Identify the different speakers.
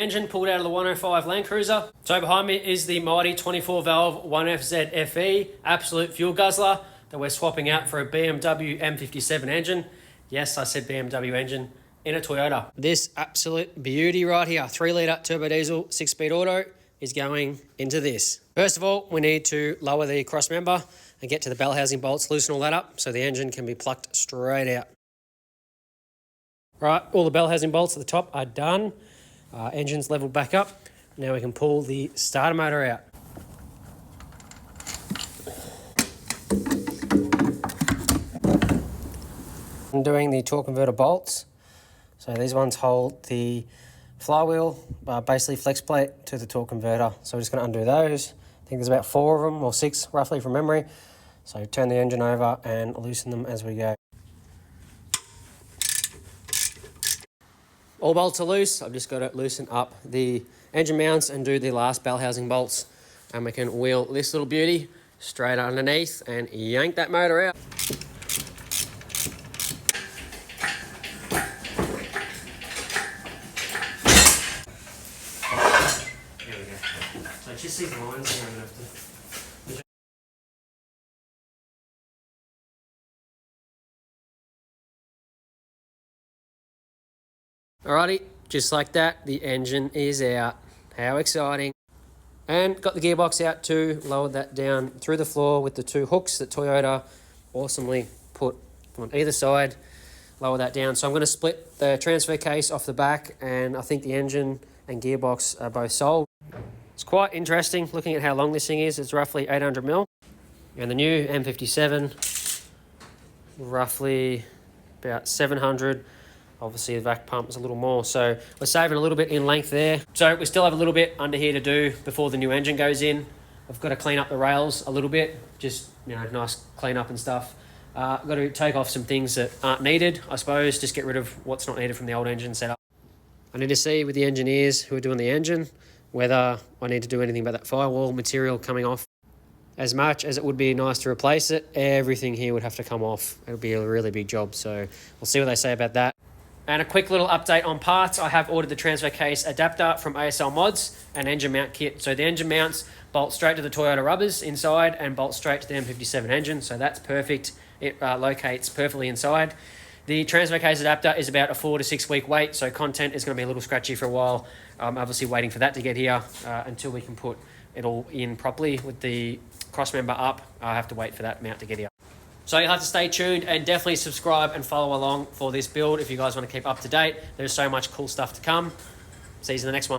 Speaker 1: Engine pulled out of the 105 Landcruiser. So behind me is the mighty 24 valve 1FZ FE, absolute fuel guzzler that we're swapping out for a BMW M57 engine. Yes, I said BMW engine in a Toyota. This absolute beauty right here, 3 litre turbo diesel, 6-speed auto, is going into this. First of all, we need to lower the cross member and get to the bell housing bolts, loosen all that up so the engine can be plucked straight out. Right, all the bell housing bolts at the top are done. Engine's leveled back up. Now we can pull the starter motor out. I'm doing the torque converter bolts. So these ones hold the flywheel, basically flex plate to the torque converter. So we're just going to undo those. I think there's about 4 of them, or 6 roughly from memory. So turn the engine over and loosen them as we go. All bolts are loose. I've just got to loosen up the engine mounts and do the last bell housing bolts. And we can wheel this little beauty straight underneath and yank that motor out. There we go. So just these lines here I'm going to have to... Alrighty, just like that, the engine is out. How exciting. And got the gearbox out too, lowered that down through the floor with the 2 hooks that Toyota awesomely put on either side. Lower that down. So I'm going to split the transfer case off the back, and I think the engine and gearbox are both sold. It's quite interesting looking at how long this thing is. It's roughly 800mm. And the new M57, roughly about 700. Obviously the vac pump is a little more, so we're saving a little bit in length there. So we still have a little bit under here to do before the new engine goes in. I've got to clean up the rails a little bit, just, you know, nice clean up and stuff. I've got to take off some things that aren't needed, I suppose, just get rid of what's not needed from the old engine setup. I need to see with the engineers who are doing the engine whether I need to do anything about that firewall material coming off. As much as it would be nice to replace it, everything here would have to come off. It'll be a really big job, so we'll see what they say about that. And a quick little update on parts. I have ordered the transfer case adapter from ASL Mods and engine mount kit. So the engine mounts bolt straight to the Toyota rubbers inside and bolt straight to the M57 engine. So that's perfect. It locates perfectly inside. The transfer case adapter is about a 4 to 6 week wait. So content is going to be a little scratchy for a while. I'm obviously waiting for that to get here until we can put it all in properly with the cross member up. I have to wait for that mount to get here. So you'll have to stay tuned and definitely subscribe and follow along for this build if you guys want to keep up to date. There's so much cool stuff to come. See you in the next one.